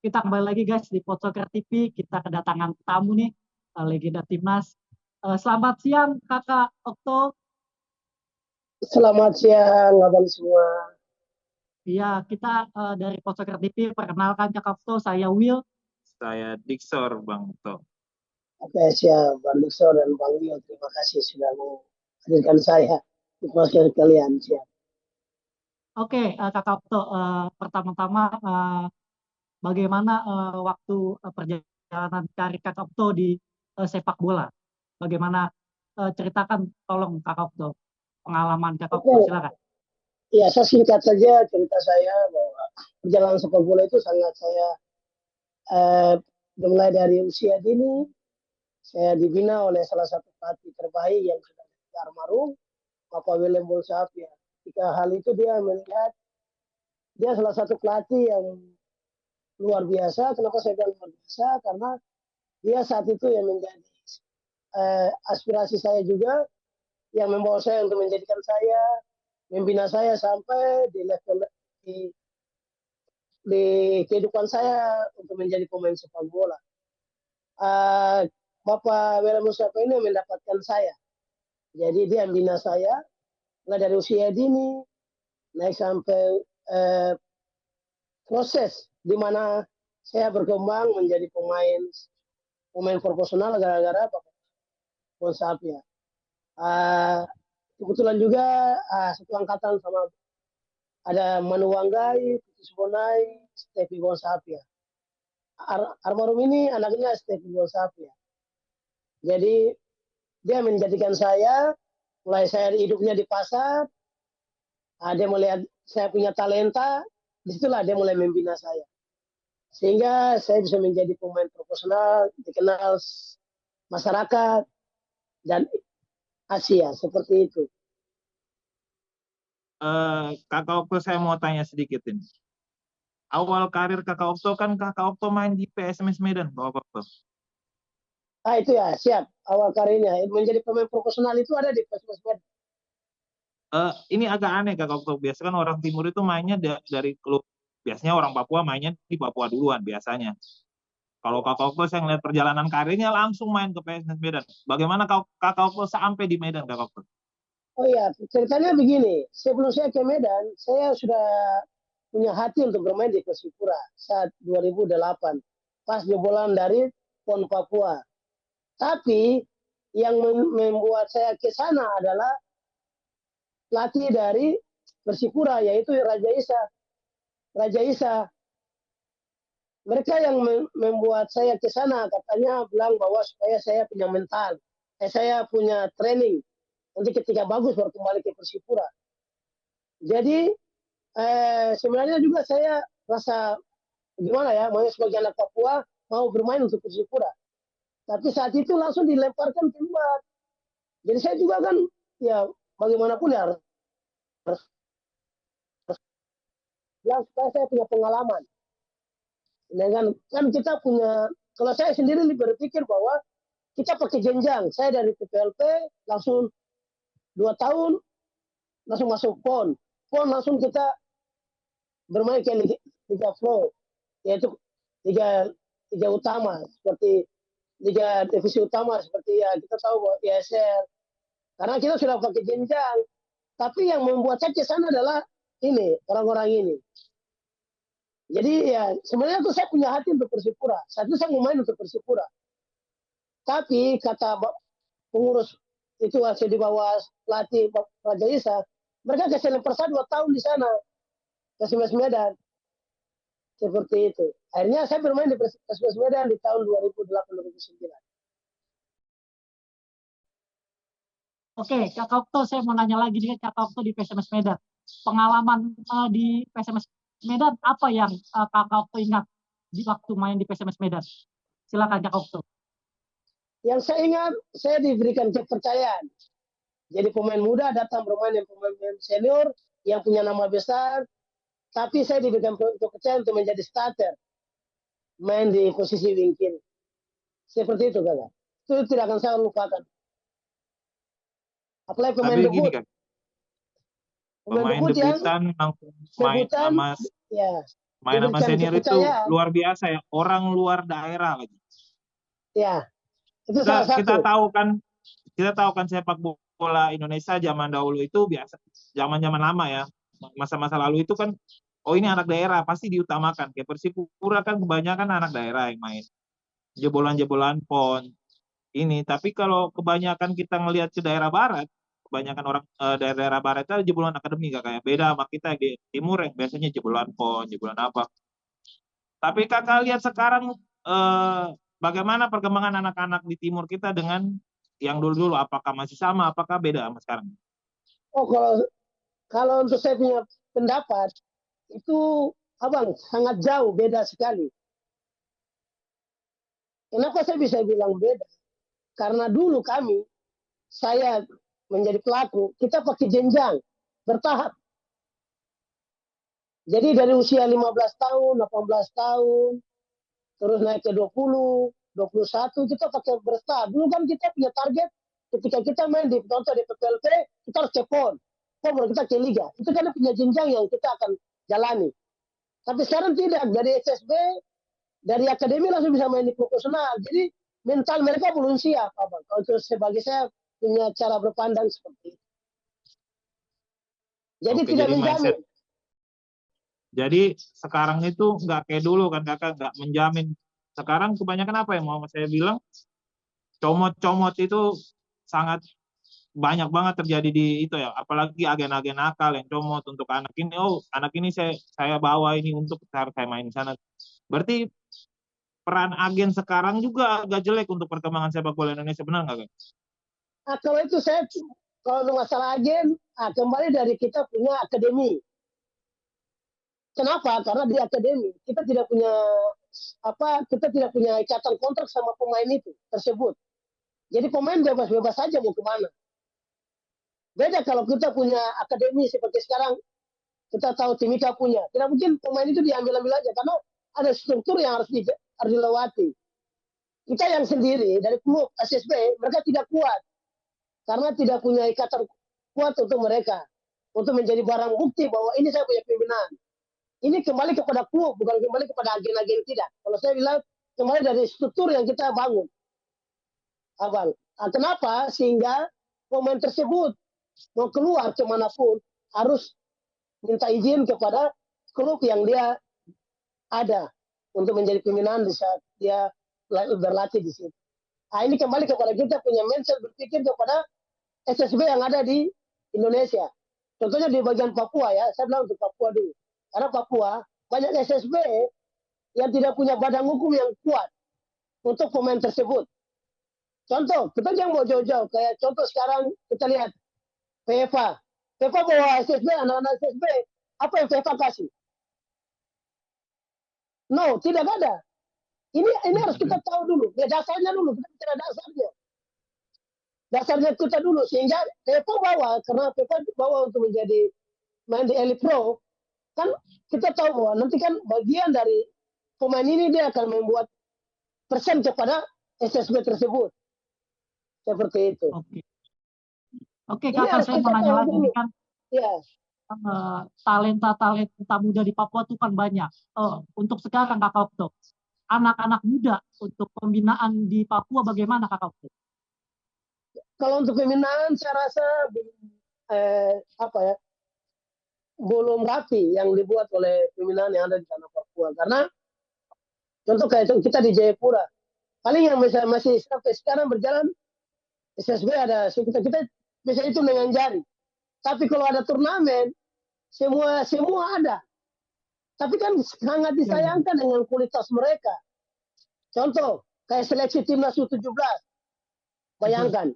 kita kembali lagi guys di Podsoccer TV. Kita kedatangan tamu nih, legenda timnas. Selamat siang Kakak Okto. Selamat siang abang semua. Iya, kita dari Podsoccer TV, perkenalkan Kakak Okto, saya Will. Saya Diksor, Bang Okto. Oke, siap Bang Dikso dan Bang Will. Terima kasih sudah menghadirkan saya di podcast kalian. Siap. Oke, Kakak Okto, pertama-tama bagaimana waktu perjalanan karir Kakak Okto di sepak bola? Bagaimana ceritakan, tolong Kakak Okto, pengalaman Kakak Okto, silakan. Ya, saya singkat saja cerita saya bahwa perjalanan sepak bola itu sangat saya mulai dari usia dini. Saya dibina oleh salah satu pelatih terbaik yang sudah almarhum, Bapak Willem Bolsapia. Ketika hal itu dia melihat dia salah satu pelatih yang luar biasa. Kenapa saya bilang luar biasa? Karena dia saat itu yang menjadi aspirasi saya juga, yang membawa saya untuk menjadikan saya, membina saya sampai di level di kehidupan saya untuk menjadi pemain sepak bola. Bapak Willem Bolsapia ini mendapatkan saya. Jadi dia membina saya mulai dari usia dini, naik sampai proses di mana saya berkembang menjadi pemain profesional gara-gara Bapak Bolsapia. Kebetulan juga satu angkatan sama ada Manu Wanggai, Titus Bonai, Stefi Bolsapia. Almarhum ini anaknya Stefi Bolsapia. Jadi dia menjadikan saya, mulai saya hidupnya di pasar, dia melihat saya punya talenta, disitulah dia mulai membina saya. Sehingga saya bisa menjadi pemain profesional, dikenal masyarakat, dan Asia, seperti itu. Kakak Okto, saya mau tanya sedikit ini. Awal karir Kakak Okto kan Kakak Okto main di PSMS Medan, Bapak Okto. Itu ya, siap. Awal karirnya menjadi pemain profesional itu ada di PSMS Medan. Ini agak aneh Kakak Okto. Biasanya kan orang Timur itu mainnya dari klub. Biasanya orang Papua mainnya di Papua duluan biasanya. Kalau Kakak Okto saya ngeliat perjalanan karirnya langsung main ke PSMS Medan. Bagaimana Kakak Okto sampai di Medan, Kakak Okto? Oh iya, ceritanya begini. Sebelum saya ke Medan, saya sudah punya hati untuk bermain di Persipura saat 2008. Pas jebolan dari PON Papua. Tapi yang membuat saya ke sana adalah pelatih dari Persipura, yaitu Raja Isa. Raja Isa. Mereka yang membuat saya ke sana, katanya bilang bahwa supaya saya punya mental. Saya punya training. Nanti ketika bagus baru kembali ke Persipura. Jadi sebenarnya juga saya rasa gimana ya, mau sebagai anak Papua mau bermain untuk Persipura. Tapi saat itu langsung dilemparkan keluar. Jadi saya juga kan ya bagaimanapun ya harus bilang supaya saya punya pengalaman. Dengan kan kita punya, kalau saya sendiri berpikir bahwa kita pakai jenjang. Saya dari PPLP langsung 2 tahun langsung masuk PON. PON langsung kita bermain ke Liga Pro, yaitu liga utama seperti liga divisi utama seperti ya kita tahu bahwa ISL. Karena kita sudah pakai jenjang. Tapi yang membuat saya ke sana adalah ini orang-orang ini. Jadi ya sebenarnya tuh saya punya hati untuk Persipura. Saat itu saya mau main untuk Persipura. Tapi kata pengurus itu hasil di bawah pelatih Raja Isa, mereka kasih lempar saya 2 tahun di sana, PSMS Medan. Seperti itu. Akhirnya saya bermain di PSMS Medan di tahun 2008-2009. Oke, Kakak Okto, saya mau nanya lagi nih, Kakak Okto di PSMS Medan. Pengalaman di PSMS Medan apa yang Kakak Okto ingat di waktu main di PSMS Medan? Silakan Kakak Okto. Yang saya ingat, saya diberikan kepercayaan. Jadi pemain muda datang bermain dengan pemain senior yang punya nama besar, tapi saya diberikan kepercayaan untuk menjadi starter, main di posisi wing kiri. Seperti itu, kakak. Itu tidak akan saya lupakan. Apalagi pemain debut. Kan, pemain debutan langsung main sama ya. Main sama diberikan senior itu kepercayaan. luar biasa ya, orang luar daerah lagi. Ya, itu salah Kita satu. tahu kan sepak bola Indonesia zaman dahulu itu biasa, zaman-zaman lama ya, masa-masa lalu itu kan, oh ini anak daerah pasti diutamakan. Kayak Persipura kan kebanyakan anak daerah yang main, jebolan-jebolan pon ini. Tapi kalau kebanyakan kita ngelihat ke daerah barat, kebanyakan orang daerah barat itu ada jebolan akademi, gak kayak beda sama kita di timur yang biasanya jebolan pon, jebolan apa. Tapi kakak lihat sekarang bagaimana perkembangan anak-anak di timur kita dengan yang dulu-dulu, apakah masih sama, apakah beda sama sekarang? Oh, kalau untuk saya punya pendapat itu abang sangat jauh, beda sekali. Kenapa saya bisa bilang beda? Karena dulu saya menjadi pelaku, kita pakai jenjang bertahap. Jadi dari usia 15 tahun, 18 tahun, terus naik ke 20, 21, kita pakai bertahap. Dulu kan kita punya target, ketika kita main di contoh di PPLP, kita harus ke PON, baru kita ke Liga. Itu kan punya jenjang yang kita akan jalani. Tapi sekarang tidak, dari SSB, dari akademi langsung bisa main di profesional. Jadi mental mereka belum siap, Abang. Kalau sebagai saya punya cara berpandang seperti itu. Jadi Oke, tidak jadi menjamin. mindset. Jadi sekarang itu nggak kayak dulu kan kakak, nggak menjamin. Sekarang kebanyakan apa yang mau saya bilang, comot-comot itu sangat banyak banget terjadi di itu ya, apalagi agen-agen nakal yang comot untuk anak ini. Oh, anak ini saya bawa ini untuk saya main di sana. Berarti peran agen sekarang juga agak jelek untuk perkembangan sepak bola Indonesia, benar nggak, Kak? Nah, kalau itu kalau masalah agen, kembali dari kita punya akademi. Kenapa? Karena di akademi kita tidak punya ikatan kontrak sama pemain itu tersebut. Jadi pemain bebas-bebas saja mau kemana. Beda kalau kita punya akademi seperti sekarang, kita tahu Timika punya. Tidak mungkin pemain itu diambil-ambil aja karena ada struktur yang harus dilewati. Kita yang sendiri dari klub SSB, mereka tidak kuat karena tidak punya ikatan kuat untuk mereka untuk menjadi barang bukti bahwa ini saya punya pimpinan. Ini kembali kepada klub, bukan kembali kepada agen-agen tidak. Kalau saya bilang kembali dari struktur yang kita bangun, abang. Nah, kenapa? Sehingga pemain tersebut mau keluar kemanapun harus minta izin kepada klub yang dia ada untuk menjadi pimpinan di saat dia berlatih di situ. Nah, ini kembali kepada kita punya mindset berpikir kepada SSB yang ada di Indonesia. Contohnya di bagian Papua ya, saya bilang untuk Papua dulu. Karena Papua banyak SSB yang tidak punya badan hukum yang kuat untuk pemain tersebut. Contoh, kita jangan mau jauh-jauh. Kayak contoh sekarang kita lihat PFA. PFA bawa SSB, anak-anak SSB. Apa yang PFA kasih? No, tidak ada. Ini harus kita tahu dulu. Ya, dasarnya dulu, kita bicara dasarnya. Dasarnya kita dulu. Sehingga PFA bawa, karena PFA bawa untuk menjadi main di Elite Pro, kan kita tahu bahwa nanti kan bagian dari pemain ini dia akan membuat persen kepada SSB tersebut. Seperti itu. Oke, kakak, saya mau nanya lagi. Ini kan ya. Talenta muda di Papua itu kan banyak. Untuk sekarang Kakak Okto, anak-anak muda untuk pembinaan di Papua bagaimana Kakak Okto? Kalau untuk pembinaan saya rasa belum rapi yang dibuat oleh pembinaan yang ada di tanah Papua. Karena contoh kayak kita di Jayapura, paling yang masih sampai sekarang berjalan SSB ada, kita bisa hitung dengan jari. Tapi kalau ada turnamen, semua ada. Tapi kan sangat disayangkan dengan kualitas mereka. Contoh, kayak seleksi timnas U17. Bayangkan,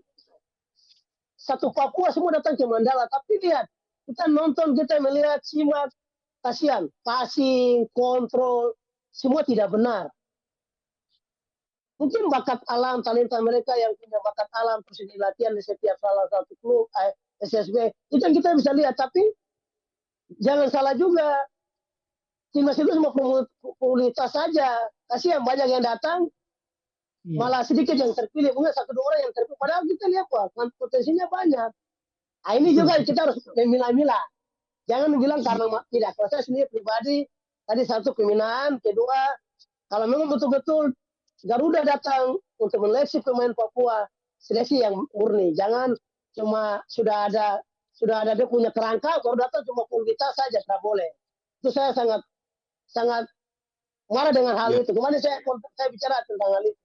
satu Papua semua datang ke Mandala. Tapi lihat, kita nonton, kita melihat, simak, kasihan. Passing, kontrol, semua tidak benar. Mungkin bakat alam, talenta mereka yang punya bakat alam, terus di latihan di setiap salah satu klub, SSB, itu yang kita bisa lihat. Tapi jangan salah juga, timnas itu semua komunitas saja. Kasihan banyak yang datang, malah sedikit yang terpilih. Mungkin 1-2 orang yang terpilih. Padahal kita lihat potensinya banyak. Nah, ini juga kita harus memilah-milah. Jangan bilang karena tidak. Kalau saya sendiri pribadi, Tadi satu pembinaan, kedua kalau memang betul-betul Garuda datang untuk menyeleksi pemain Papua, seleksi yang murni. Jangan cuma sudah ada dia punya kerangka, baru datang cuma kualitas saja, tidak boleh. Itu saya sangat sangat marah dengan hal Ya, itu. Kemarin saya bicara tentang hal itu.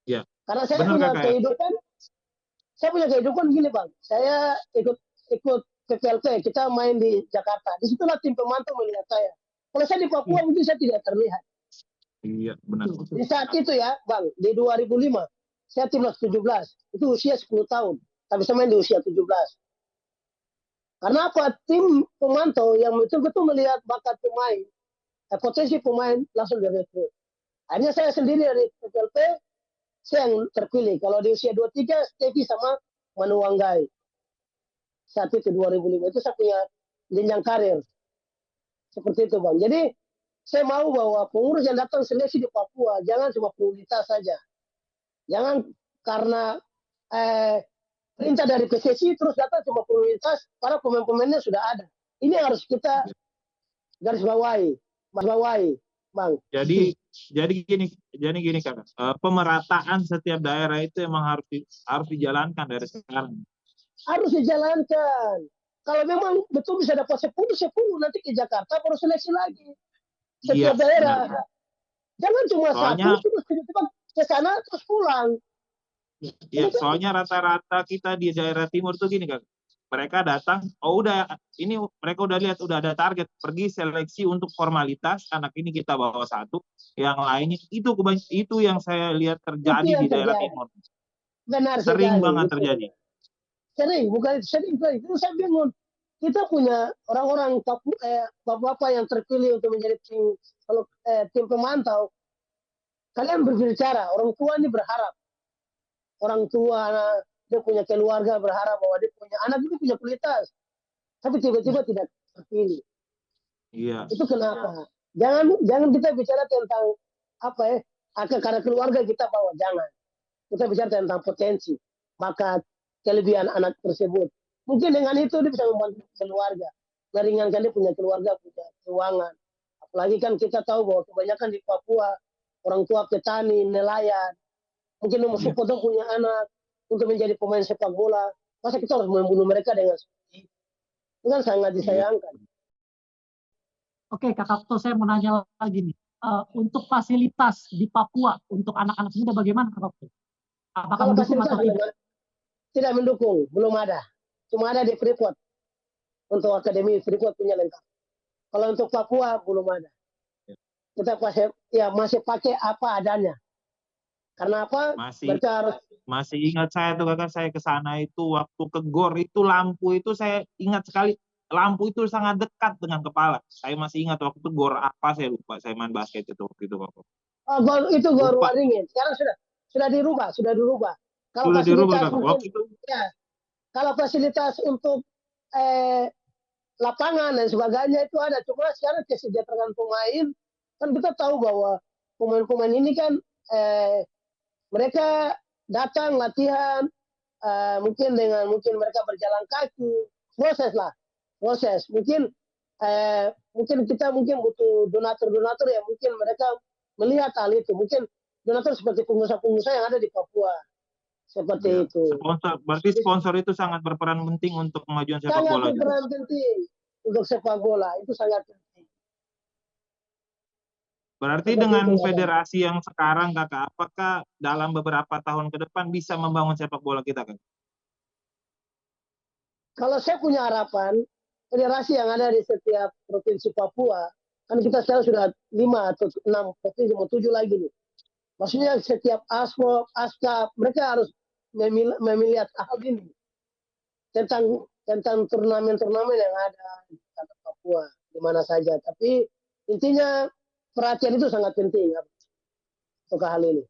ya. Karena Benar kakak ya? saya punya kehidupan gini bang. Saya ikut PPLP, kita main di Jakarta. Disitulah tim pemantau melihat saya. Kalau saya di Papua mungkin saya tidak terlihat. Iya, benar. Di saat itu ya, Bang, di 2005, saya timnas 17. Itu usia 10 tahun. Tapi saya main di usia 17. Karena apa? Tim pemantau yang betul-betul melihat bakat pemain, potensi pemain langsung direkrut. Hanya saya sendiri dari PPLP, saya yang terpilih. Kalau di usia 23, Stevi sama Manu Wanggai. Saat itu 2005. Itu saya punya jenjang karir. Seperti itu, Bang. Jadi, saya mau bahwa pengurus yang datang seleksi di Papua jangan cuma prioritas saja. Jangan karena perintah dari PSSI terus datang cuma prioritas para pemain-pemainnya sudah ada. Ini harus kita garis bawahi, Bang. Jadi gini kakak, pemerataan setiap daerah itu emang harus dijalankan dari sekarang. Harus dijalankan. Kalau memang betul bisa dapat 10 nanti ke Jakarta baru seleksi lagi. Iya, Setiap daerah. benar. Jangan cuma Soalnya, satu terus tiba-tiba ke sana terus pulang. ya soalnya rata-rata kita di daerah timur tuh gini kak, mereka datang, oh udah ini mereka udah lihat udah ada target pergi seleksi untuk formalitas, anak ini kita bawa satu, yang lainnya itu yang saya lihat Itu terjadi yang di daerah terjadi. timur. Benar Sering sekali. banget terjadi. Sering, bukan sering. Itu saya bingung. Kita punya orang-orang bapak-bapak yang terpilih untuk menjadi tim pemantau. Kalian berbicara, orang tua ini berharap. Orang tua, dia punya keluarga berharap bahwa dia punya anak itu punya kualitas. Tapi tiba-tiba tidak terpilih. Iya. Itu kenapa? Jangan kita bicara tentang apa ya, karena keluarga kita bawa, jangan. Kita bicara tentang potensi, bakat, kelebihan anak tersebut. Mungkin dengan itu dia bisa membantu keluarga, meringankan dia punya keluarga, punya keuangan. Apalagi kan kita tahu bahwa kebanyakan di Papua orang tua petani, nelayan. Mungkin nomor Iya. sepotong punya anak untuk menjadi pemain sepak bola. Masa kita harus membunuh mereka dengan seperti itu? Itu kan sangat disayangkan. Oke, Kakak Okto, saya mau nanya lagi nih. Untuk fasilitas di Papua untuk anak-anak muda bagaimana, Kakak Okto? Apakah Kalau mendukung fasilitas atau tidak? tidak mendukung, belum ada. Cuma ada di Freeport. Untuk akademi Freeport punya lengkap. Kalau untuk Papua belum ada. Kita masih pakai apa adanya. Karena apa? Masih ingat saya tuh kakak, saya ke sana itu waktu ke GOR itu lampu itu saya ingat sekali, lampu itu sangat dekat dengan kepala. Saya masih ingat waktu itu GOR apa saya lupa, saya main basket itu waktu itu kakak. Itu GOR Lupa. Waringin. Sekarang sudah dirubah. Kalau Sudah dirubah fasilitas kakak. mungkin, Waktu itu ya, kalau fasilitas untuk lapangan dan sebagainya itu ada. Cuma sekarang kesejahteraan pemain, kan kita tahu bahwa pemain-pemain ini kan mereka datang latihan, mungkin mereka berjalan kaki, proses. Mungkin kita butuh donatur yang mungkin mereka melihat hal itu. Mungkin donatur seperti pengusaha-pengusaha yang ada di Papua. Seperti itu. Berarti sponsor itu sangat berperan penting untuk kemajuan sepak bola. Sangat berperan penting untuk sepak bola, itu sangat penting. Berarti dengan federasi yang sekarang kakak, apakah dalam beberapa tahun ke depan bisa membangun sepak bola kita kan? Kalau saya punya harapan, federasi yang ada di setiap provinsi Papua, kan kita sekarang sudah 5 atau 6 provinsi, mau 7 lagi nih. Maksudnya setiap ASPO, ASKA, mereka harus memilih hal ini tentang turnamen-turnamen yang ada di Papua, di mana saja. Tapi intinya perhatian itu sangat penting untuk hal ini.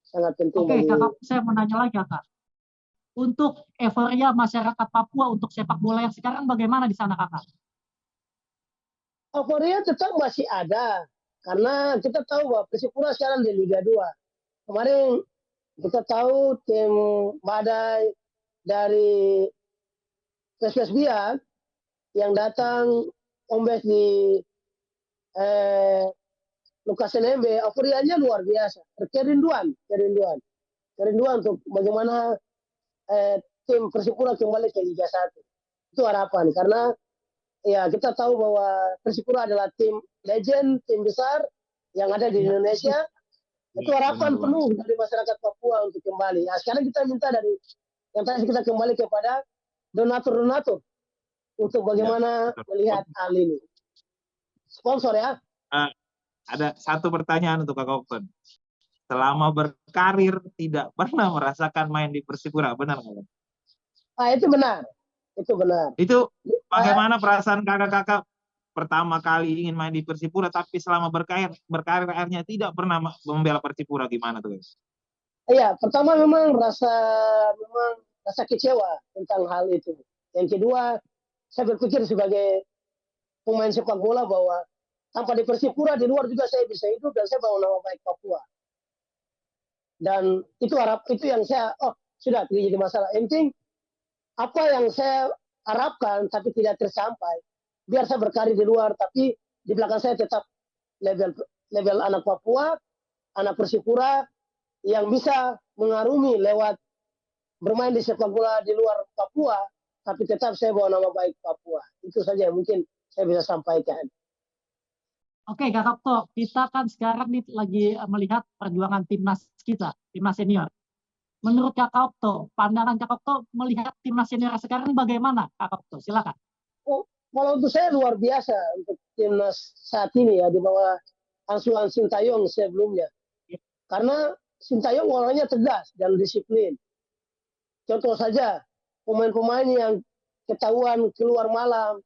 Sangat penting. Oke, kakak, saya mau nanya lagi kakak. Untuk euforia masyarakat Papua untuk sepak bola yang sekarang bagaimana di sana kakak? Euforia tetap masih ada. Karena kita tahu bahwa Persipura sekarang di Liga 2. Kemarin kita tahu tim Badai dari PSBA yang datang ombes di eh, Lukas NMB, euforianya luar biasa. Kerinduan untuk bagaimana tim Persipura kembali ke Liga 1. Itu harapan, karena ya kita tahu bahwa Persipura adalah tim legend, tim besar yang ada di Indonesia. Itu harapan penuh dari masyarakat Papua untuk kembali. Nah, sekarang kita minta dari yang tadi kita kembali kepada donatur-donatur untuk bagaimana melihat hal ini. Sponsor ya. Ada satu pertanyaan untuk Kak Okton. Selama berkarir tidak pernah merasakan main di Persipura, benar nggak? Itu benar. Itu benar. Itu bagaimana perasaan kakak-kakak pertama kali ingin main di Persipura, tapi selama berkarir akhirnya tidak pernah membela Persipura, gimana tuh guys? Iya, pertama memang rasa kecewa tentang hal itu. Yang kedua, saya berpikir sebagai pemain sepak bola bahwa tanpa di Persipura di luar juga saya bisa hidup dan saya bawa nama baik Papua. Dan itu yang saya sudah tidak jadi masalah. Yang penting apa yang saya harapkan tapi tidak tersampai. Biar saya berkarir di luar tapi di belakang saya tetap level anak Papua, anak Persipura yang bisa mengarungi lewat bermain di sepak bola di luar Papua, tapi tetap saya bawa nama baik Papua. Itu saja yang mungkin saya bisa sampaikan. Oke, Kak Okto, kita kan sekarang nih lagi melihat perjuangan timnas kita, timnas senior. Menurut Kak Okto, pandangan Kak Okto melihat timnas senior sekarang bagaimana, Kak Okto? Silakan. Kalau untuk saya luar biasa untuk timnas saat ini ya, di bawah asuhan Sintayong sebelumnya. Karena Sintayong orangnya tegas dan disiplin. Contoh saja, pemain-pemain yang ketahuan keluar malam,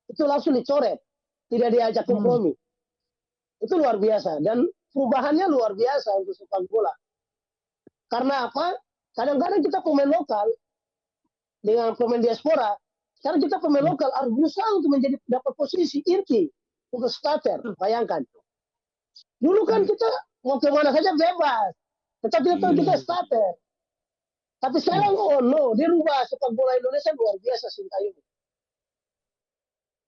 itu langsung dicoret, tidak diajak kompromi. Itu luar biasa, dan perubahannya luar biasa untuk sepak bola. Karena apa? Kadang-kadang kita pemain lokal dengan pemain diaspora, sekarang kita pemain lokal harus berusaha untuk dapat posisi inti untuk starter. Bayangkan. Dulu kan kita mau kemana saja bebas, tetapi kita tahu kita starter. Tapi sekarang dia rubah sepak bola Indonesia luar biasa Sintayong.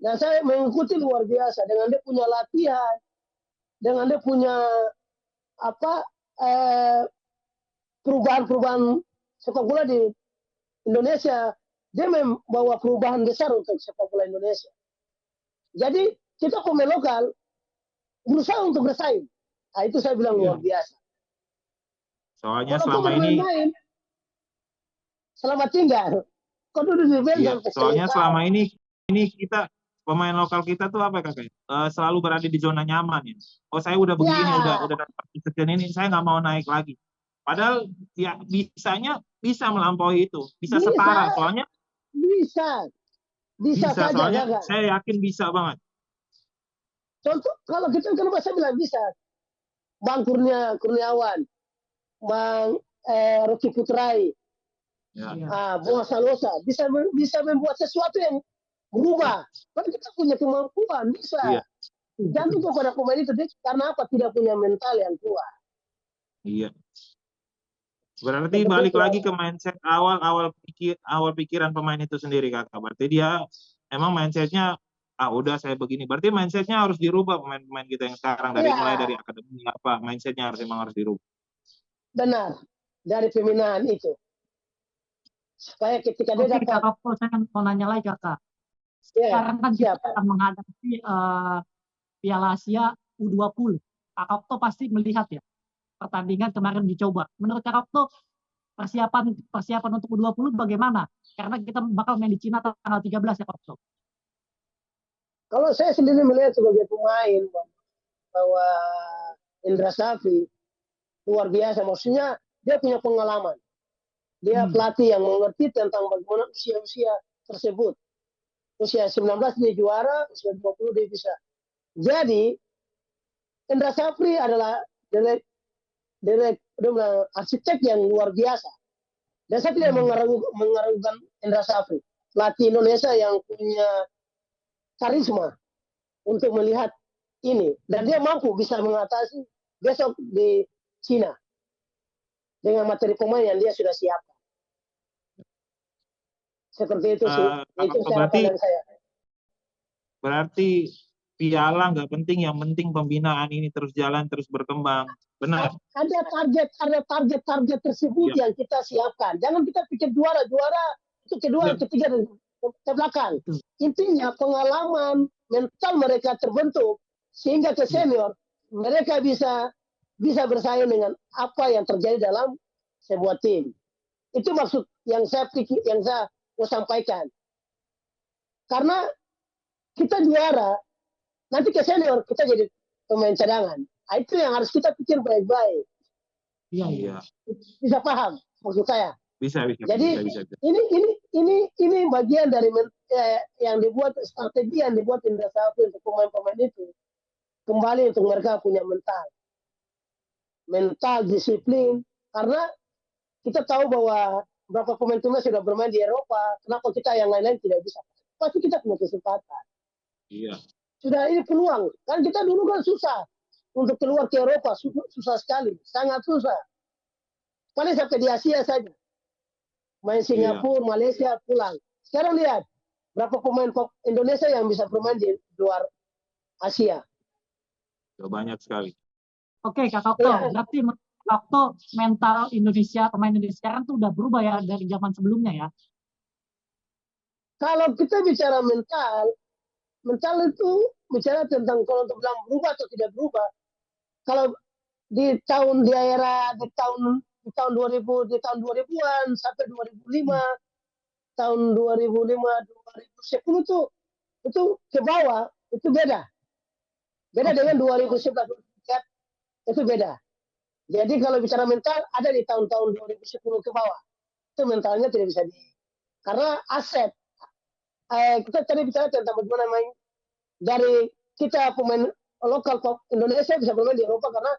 Dan saya mengikuti luar biasa dengan dia punya latihan, dengan dia punya perubahan-perubahan sepak bola di Indonesia. Dia membawa perubahan besar untuk sepak bola Indonesia. Jadi kita pemain lokal berusaha untuk bersaing. Nah, itu saya bilang luar biasa. Soalnya kalau selama ini selamat tinggal. Kau duduk di bench. Soalnya selama ini kita pemain lokal kita tuh apa kakak? Selalu berada di zona nyaman ya. Oh saya udah begini, udah dapat sekian ini, saya nggak mau naik lagi. Padahal ya bisa melampaui itu, bisa setara. Soalnya bisa saja, soalnya saya yakin bisa banget. Contoh kalau kita kenapa saya bilang bisa, Bang Kurniawan, Bang Rocky Putrai, Bung Salosa bisa membuat sesuatu yang berubah. Kan kita punya kemampuan, bisa. Jantung kepada pemain itu karena apa? Tidak punya mental yang kuat. Iya. Berarti balik lagi ke mindset awal pikiran pemain itu sendiri kakak. Berarti dia emang mindsetnya udah saya begini. Berarti mindsetnya harus dirubah pemain-pemain kita yang sekarang mulai dari akademi mindsetnya harus dirubah. Benar, dari pembinaan itu. Supaya ketika dia dapat. Kakak, saya mau nanya lagi kakak. Sekarang kan kita akan menghadapi Piala Asia U20. Kakak Okto pasti melihat ya pertandingan kemarin dicoba. Menurut Kakak Okto persiapan untuk U20 bagaimana? Karena kita bakal main di Cina tanggal 13 ya Kak Okto. Kalau saya sendiri melihat sebagai pemain bahwa Indra Safri luar biasa. Maksudnya dia punya pengalaman. Dia pelatih yang mengerti tentang bagaimana usia-usia tersebut. Usia 19 dia juara, usia 20 dia bisa. Jadi Indra Safri adalah arsitek yang luar biasa. Dan saya tidak mengeragukan Indra Safri, pelatih Indonesia yang punya karisma untuk melihat ini. Dan dia mampu bisa mengatasi besok di Cina dengan materi pemain yang dia sudah siapkan. Seperti itu sih. Itu berarti piala nggak penting, yang penting pembinaan ini terus jalan, terus berkembang. Benar. Ada target tersebut Iya. yang kita siapkan. Jangan kita pikir juara itu kedua, Iya. ketiga dan ke belakang. Intinya pengalaman mental mereka terbentuk sehingga ke senior mereka bisa bersaing dengan apa yang terjadi dalam sebuah tim. Itu maksud yang saya mau sampaikan. Karena kita juara, nanti ke senior kita jadi pemain cadangan. Nah, itu yang harus kita pikir baik-baik. Iya. Bisa paham maksud saya? Bisa. Jadi ini bagian dari yang dibuat, strategi yang dibuat Indra Safri untuk pemain-pemain itu. Kembali untuk mereka punya mental disiplin, karena kita tahu bahwa beberapa pemain timnas sudah bermain di Eropa, kenapa kita yang lain-lain tidak bisa? Pasti kita punya kesempatan. Iya. Sudah ini peluang. Kan kita dulu kan susah untuk keluar ke Eropa, susah sekali, sangat susah. Paling sampai di Asia saja. Main Singapura, Malaysia, pulang. Sekarang lihat, berapa pemain Indonesia yang bisa bermain di luar Asia. Sudah banyak sekali. Oke, Kak Okto, berarti Kak Okto mental Indonesia, pemain Indonesia sekarang tuh udah berubah ya dari zaman sebelumnya ya? Kalau kita bicara mental itu bicara tentang kalau untuk bilang berubah atau tidak berubah. Kalau di tahun 2000-an sampai 2005, tahun 2005-2010 itu ke bawah itu beda dengan 2011 itu beda. Jadi kalau bicara mental ada di tahun-tahun 2010 ke bawah, itu mentalnya tidak bisa karena aset. Kita tadi bicara tentang bagaimana main dari kita pemain lokal Indonesia bisa bermain di Eropa karena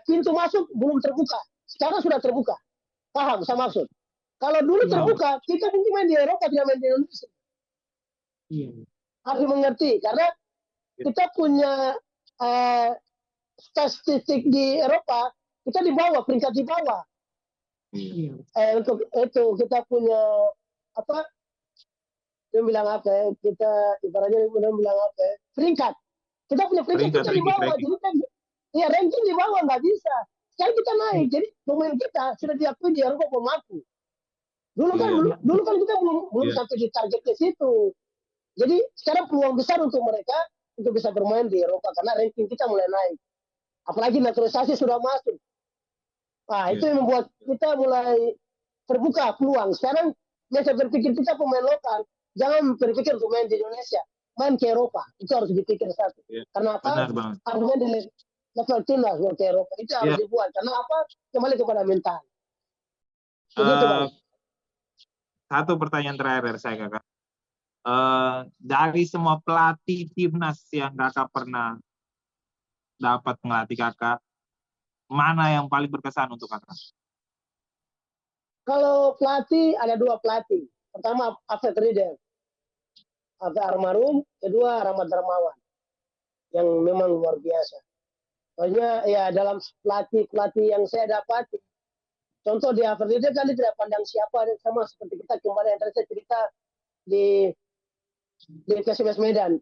pintu masuk belum terbuka. Sekarang sudah terbuka. Paham saya maksud? Kalau dulu terbuka, kita mungkin main di Eropa, tidak main di Indonesia. Iya. Harus mengerti, karena kita punya statistik di Eropa, kita di bawah, peringkat di bawah. Iya. Untuk itu kita punya apa? Dia bilang apa ya? Kita ibaratnya bilang apa ya? Peringkat. Kita punya peringkat kita di bawah. Jadi kan, ya ranking di bawah nggak bisa. Sekarang kita naik. Jadi pemain kita sudah diakui di Eropa pemampu. Dulu kan kita belum sampai di target ke situ. Jadi sekarang peluang besar untuk mereka untuk bisa bermain di Eropa karena ranking kita mulai naik. Apalagi naturalisasi sudah masuk. Nah, itu yang membuat kita mulai terbuka peluang. Sekarang saya berpikir kita pemain lokal, jangan berpikir untuk main di Indonesia, main ke Eropa. Itu harus dipikir satu. Karena apa? Harus main di level timnas ke Eropa. Itu harus dibuat. Karena apa? Kembali kepada mental. Begitu, Bang. Satu pertanyaan terakhir dari saya, Kakak. Dari semua pelatih timnas yang Kakak pernah dapat melatih Kakak, mana yang paling berkesan untuk Kakak? Kalau pelatih, ada dua pelatih. Pertama, Alfred Riedel. Alfred almarhum. Kedua, Rahmat Darmawan. Yang memang luar biasa. Soalnya ya dalam pelatih yang saya dapati, contoh di Alfred Riedel kan dia tidak pandang siapa, sama seperti kita kemarin yang tadi saya cerita di PSMS Medan.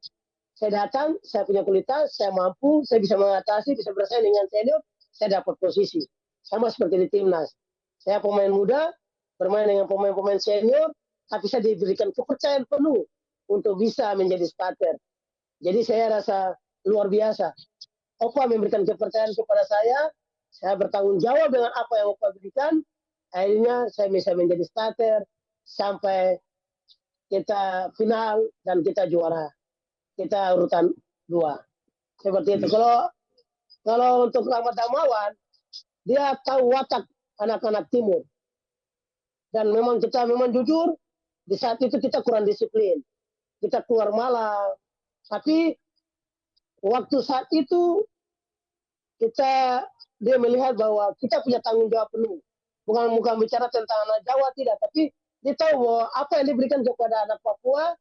Saya datang, saya punya kualitas, saya mampu, saya bisa mengatasi, bisa bersaing dengan senior, saya dapat posisi. Sama seperti di timnas. Saya pemain muda, bermain dengan pemain-pemain senior, tapi saya diberikan kepercayaan penuh untuk bisa menjadi starter. Jadi saya rasa luar biasa. Opa memberikan kepercayaan kepada saya bertanggung jawab dengan apa yang Opa berikan, akhirnya saya bisa menjadi starter, sampai kita final dan kita juara. Kita urutan 2. Seperti itu. Kalau untuk Rahmat Darmawan, dia tahu watak anak-anak timur. Dan memang kita memang jujur, di saat itu kita kurang disiplin. Kita keluar malam. Tapi waktu saat itu dia melihat bahwa kita punya tanggung jawab penuh. Bukan bicara tentang anak Jawa, tidak. Tapi dia tahu bahwa apa yang diberikan kepada anak Papua,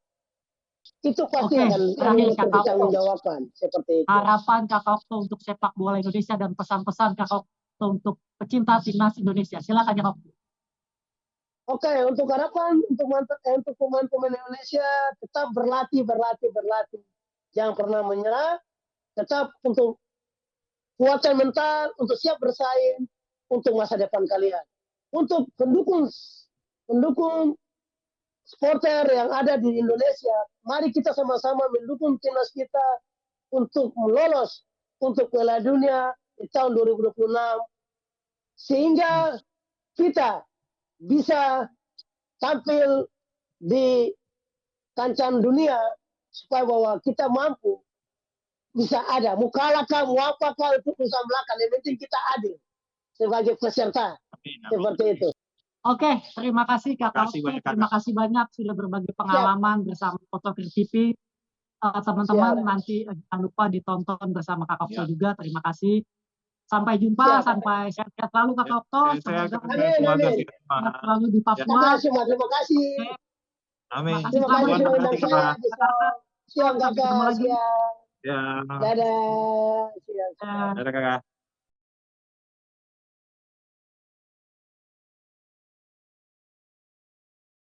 itu pasti akan ditanggung jawabkan. Seperti itu. Harapan Kakak Okto untuk sepak bola Indonesia dan pesan-pesan Kakak Okto untuk pecinta timnas Indonesia. Silakan Kakak Okto. Oke, untuk harapan untuk pemain-pemain Indonesia tetap berlatih. Jangan pernah menyerah, tetap untuk kuatkan mental, untuk siap bersaing untuk masa depan kalian. Untuk pendukung supporter yang ada di Indonesia, mari kita sama-sama mendukung timnas kita untuk lolos untuk Piala Dunia di tahun 2026 sehingga kita bisa tampil di kancah dunia supaya bahwa kita mampu bisa ada mau kalah kah mau apa kah itu urusan belakang, yang penting kita adil sebagai peserta. Amin, amin. Seperti itu. Oke, terima kasih Kak Terima kasih Okto. banyak, Kak. Terima kasih banyak sudah berbagi pengalaman bersama Photoclear TV. Teman-teman Siap. nanti jangan lupa ditonton bersama Kak Okto Ya. juga. Terima kasih. Sampai jumpa, Siap. sampai sehat selalu Kak Ya, Okto. saya Semoga Amin, semoga amin. sehat selalu di Terima Papua. kasih, Mas. Terima kasih. Amin. Terima Terima kasih Selamat sudah Tuhan undang memberkati, saya. Kak. Bisa. Siap, Sampai ketemu Kakak. lagi. Siap. Ya. Dadah. Siap. Ya. Dadah, Kakak.